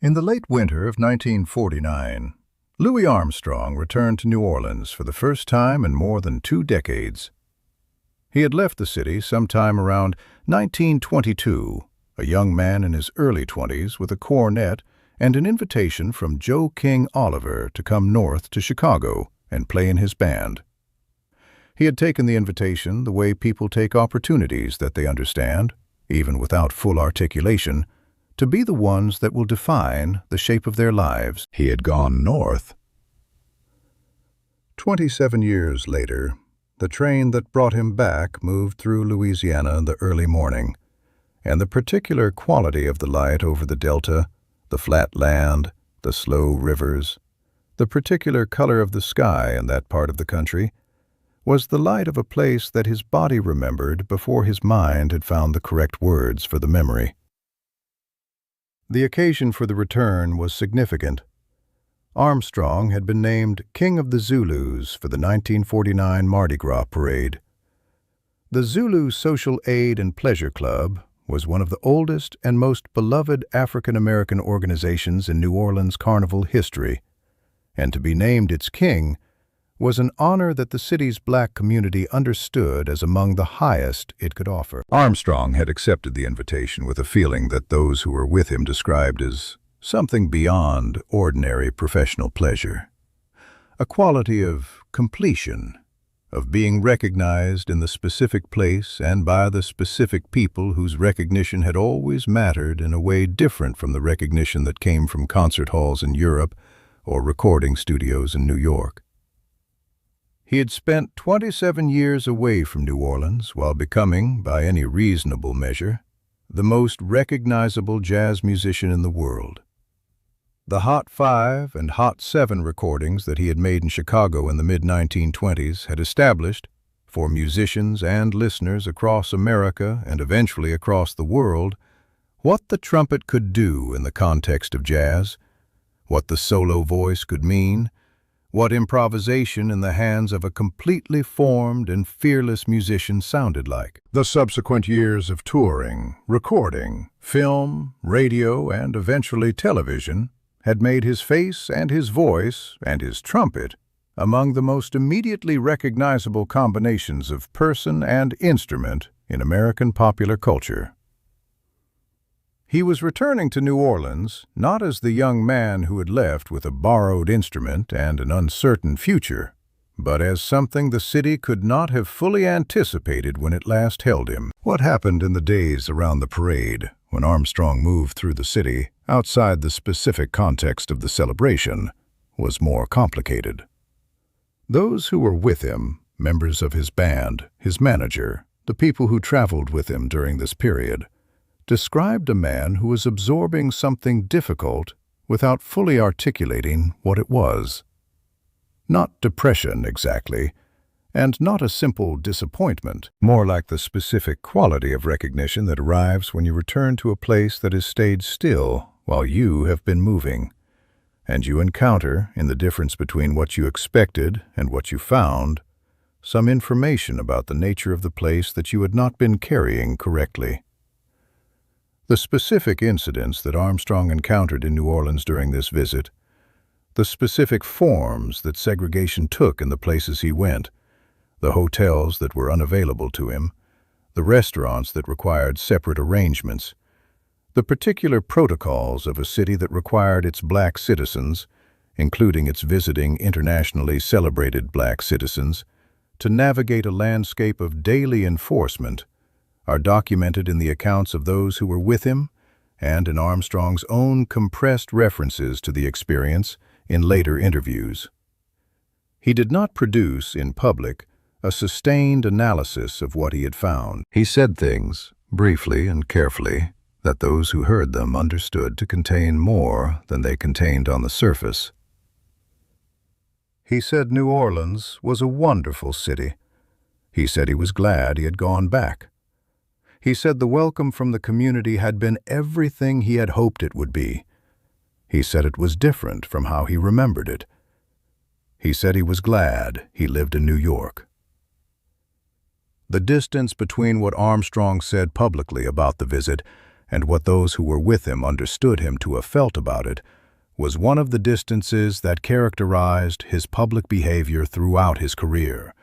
In the late winter of 1949, Louis Armstrong returned to New Orleans for the first time in more than 2 decades. He had left the city sometime around 1922, a young man in his early 20s with a cornet and an invitation from Joe King Oliver to come north to Chicago and play in his band. He had taken the invitation the way people take opportunities that they understand, even without full articulation, to be the ones that will define the shape of their lives. He had gone north. 27 years later, the train that brought him back moved through Louisiana in the early morning, and the particular quality of the light over the delta, the flat land, the slow rivers, the particular color of the sky in that part of the country, was the light of a place that his body remembered before his mind had found the correct words for the memory. The occasion for the return was significant. Armstrong had been named King of the Zulus for the 1949 Mardi Gras parade. The Zulu Social Aid and Pleasure Club was one of the oldest and most beloved African-American organizations in New Orleans carnival history, and to be named its king was an honor that the city's black community understood as among the highest it could offer. Armstrong had accepted the invitation with a feeling that those who were with him described as something beyond ordinary professional pleasure, a quality of completion, of being recognized in the specific place and by the specific people whose recognition had always mattered in a way different from the recognition that came from concert halls in Europe or recording studios in New York. He had spent 27 years away from New Orleans while becoming, by any reasonable measure, the most recognizable jazz musician in the world. The Hot 5 and Hot 7 recordings that he had made in Chicago in the mid-1920s had established, for musicians and listeners across America and eventually across the world, what the trumpet could do in the context of jazz, what the solo voice could mean, what improvisation in the hands of a completely formed and fearless musician sounded like. The subsequent years of touring, recording, film, radio, and eventually television had made his face and his voice and his trumpet among the most immediately recognizable combinations of person and instrument in American popular culture. He was returning to New Orleans not as the young man who had left with a borrowed instrument and an uncertain future, but as something the city could not have fully anticipated when it last held him. What happened in the days around the parade, when Armstrong moved through the city outside the specific context of the celebration, was more complicated. Those who were with him, members of his band, his manager, the people who traveled with him during this period, described a man who was absorbing something difficult without fully articulating what it was. Not depression exactly, and not a simple disappointment, more like the specific quality of recognition that arrives when you return to a place that has stayed still while you have been moving, and you encounter, in the difference between what you expected and what you found, some information about the nature of the place that you had not been carrying correctly. The specific incidents that Armstrong encountered in New Orleans during this visit, the specific forms that segregation took in the places he went, the hotels that were unavailable to him, the restaurants that required separate arrangements, the particular protocols of a city that required its black citizens, including its visiting internationally celebrated black citizens, to navigate a landscape of daily enforcement, are documented in the accounts of those who were with him and in Armstrong's own compressed references to the experience in later interviews. He did not produce, in public, a sustained analysis of what he had found. He said things, briefly and carefully, that those who heard them understood to contain more than they contained on the surface. He said New Orleans was a wonderful city. He said he was glad he had gone back. He said the welcome from the community had been everything he had hoped it would be. He said it was different from how he remembered it. He said he was glad he lived in New York. The distance between what Armstrong said publicly about the visit and what those who were with him understood him to have felt about it, was one of the distances that characterized his public behavior throughout his career.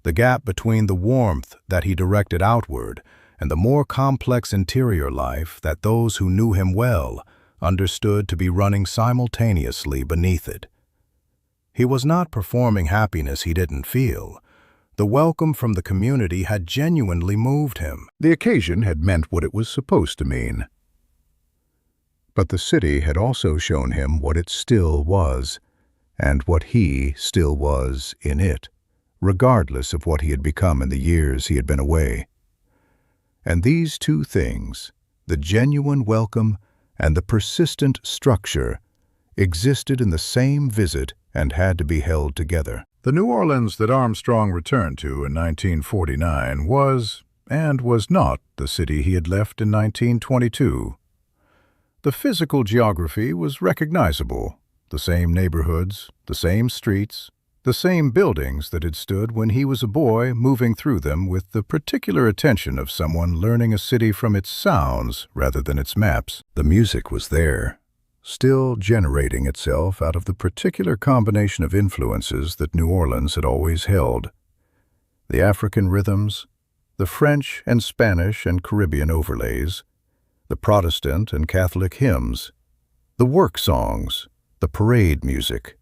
The gap between the warmth that he directed outward and the more complex interior life that those who knew him well understood to be running simultaneously beneath it. He was not performing happiness he didn't feel. The welcome from the community had genuinely moved him. The occasion had meant what it was supposed to mean. But the city had also shown him what it still was, and what he still was in it, regardless of what he had become in the years he had been away. And these two things, the genuine welcome and the persistent structure, existed in the same visit and had to be held together. The New Orleans that Armstrong returned to in 1949 was, and was not, the city he had left in 1922. The physical geography was recognizable, the same neighborhoods, the same streets, the same buildings that had stood when he was a boy, moving through them with the particular attention of someone learning a city from its sounds rather than its maps. The music was there, still generating itself out of the particular combination of influences that New Orleans had always held. The African rhythms, the French and Spanish and Caribbean overlays, the Protestant and Catholic hymns, the work songs, the parade music,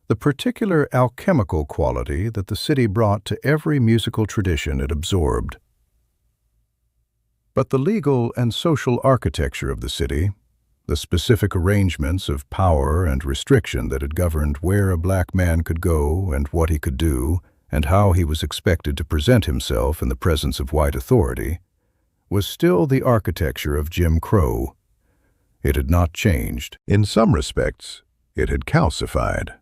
the particular alchemical quality that the city brought to every musical tradition it absorbed. But the legal and social architecture of the city, the specific arrangements of power and restriction that had governed where a black man could go and what he could do and how he was expected to present himself in the presence of white authority, was still the architecture of Jim Crow. It had not changed. In some respects, it had calcified.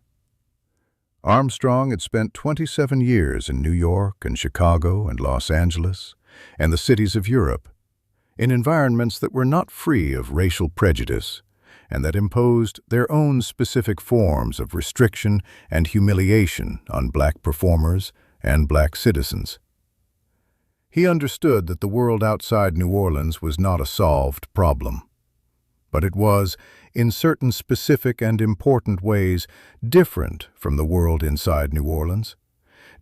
Armstrong had spent 27 years in New York and Chicago and Los Angeles and the cities of Europe, in environments that were not free of racial prejudice and that imposed their own specific forms of restriction and humiliation on black performers and black citizens. He understood that the world outside New Orleans was not a solved problem, but it was, in certain specific and important ways, different from the world inside New Orleans,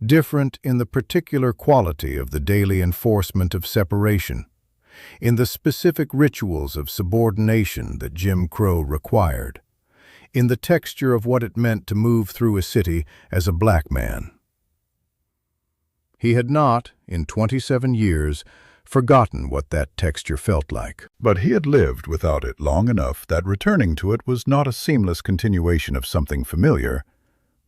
different in the particular quality of the daily enforcement of separation, in the specific rituals of subordination that Jim Crow required, in the texture of what it meant to move through a city as a black man. He had not, in 27 years, forgotten what that texture felt like, but he had lived without it long enough that returning to it was not a seamless continuation of something familiar,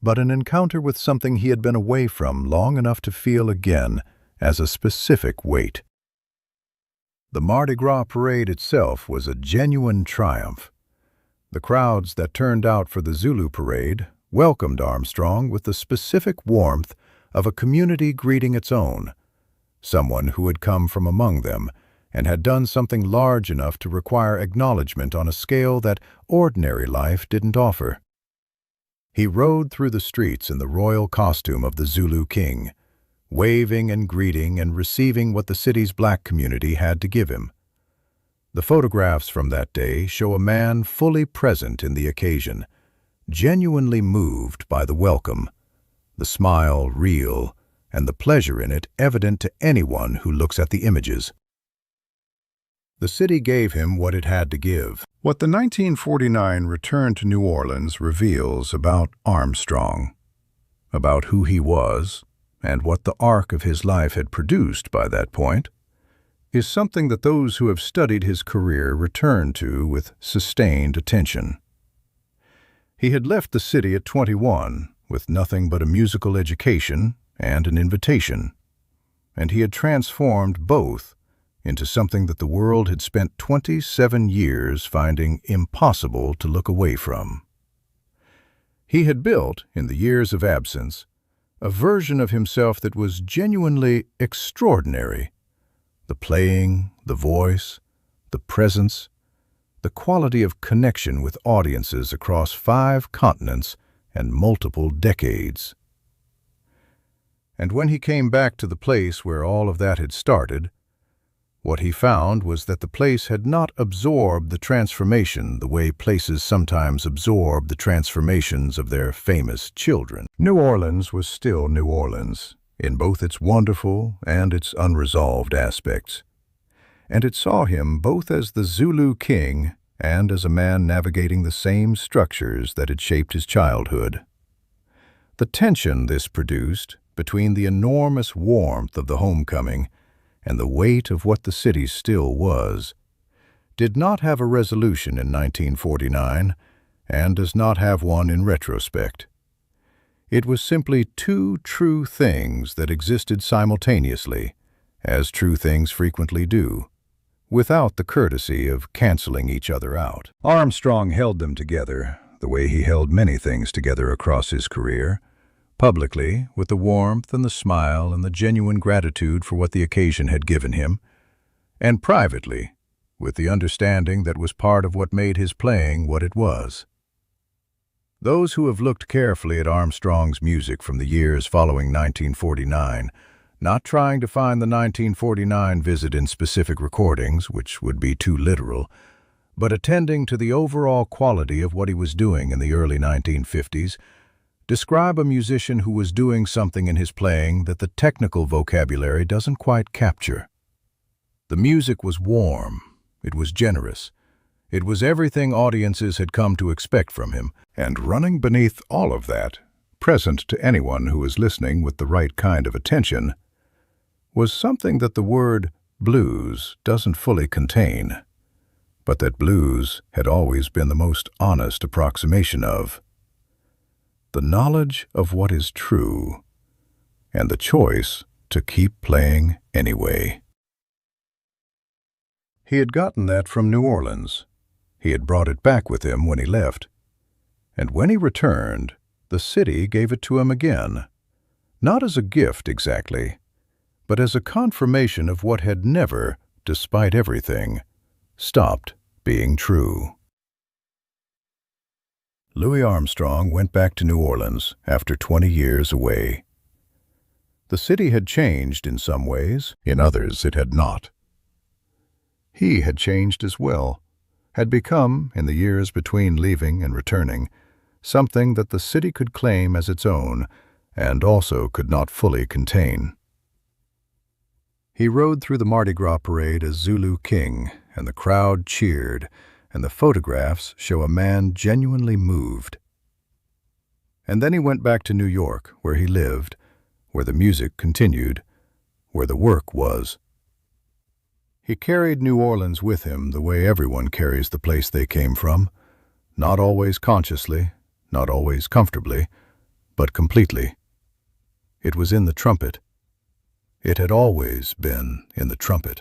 but an encounter with something he had been away from long enough to feel again as a specific weight. The Mardi Gras parade itself was a genuine triumph. The crowds that turned out for the Zulu parade welcomed Armstrong with the specific warmth of a community greeting its own, someone who had come from among them and had done something large enough to require acknowledgement on a scale that ordinary life didn't offer. He rode through the streets in the royal costume of the Zulu King, waving and greeting and receiving what the city's black community had to give him. The photographs from that day show a man fully present in the occasion, genuinely moved by the welcome, the smile real, and the pleasure in it evident to anyone who looks at the images. The city gave him what it had to give. What the 1949 return to New Orleans reveals about Armstrong, about who he was, and what the arc of his life had produced by that point, is something that those who have studied his career return to with sustained attention. He had left the city at 21 with nothing but a musical education and an invitation, and he had transformed both into something that the world had spent 27 years finding impossible to look away from. He had built, in the years of absence, a version of himself that was genuinely extraordinary. The playing, the voice, the presence, the quality of connection with audiences across 5 continents and multiple decades. And when he came back to the place where all of that had started, What he found was that the place had not absorbed the transformation the way places sometimes absorb the transformations of their famous children. New Orleans was still New Orleans, in both its wonderful and its unresolved aspects. And it saw him both as the Zulu King and as a man navigating the same structures that had shaped his childhood. The tension this produced between the enormous warmth of the homecoming and the weight of what the city still was, did not have a resolution in 1949 and does not have one in retrospect. It was simply two true things that existed simultaneously, as true things frequently do, without the courtesy of canceling each other out. Armstrong held them together, the way he held many things together across his career, publicly, with the warmth and the smile and the genuine gratitude for what the occasion had given him, and privately, with the understanding that was part of what made his playing what it was. Those who have looked carefully at Armstrong's music from the years following 1949, not trying to find the 1949 visit in specific recordings, which would be too literal, but attending to the overall quality of what he was doing in the early 1950s, describe a musician who was doing something in his playing that the technical vocabulary doesn't quite capture. The music was warm, it was generous, it was everything audiences had come to expect from him, and running beneath all of that, present to anyone who was listening with the right kind of attention, was something that the word blues doesn't fully contain, but that blues had always been the most honest approximation of: the knowledge of what is true, and the choice to keep playing anyway. He had gotten that from New Orleans. He had brought it back with him when he left. And when he returned, the city gave it to him again, not as a gift exactly, but as a confirmation of what had never, despite everything, stopped being true. Louis Armstrong went back to New Orleans after 20 years away. The city had changed in some ways, in others it had not. He had changed as well, had become, in the years between leaving and returning, something that the city could claim as its own and also could not fully contain. He rode through the Mardi Gras parade as Zulu King, and the crowd cheered, and the photographs show a man genuinely moved. And then he went back to New York, where he lived, where the music continued, where the work was. He carried New Orleans with him the way everyone carries the place they came from, not always consciously, not always comfortably, but completely. It was in the trumpet. It had always been in the trumpet.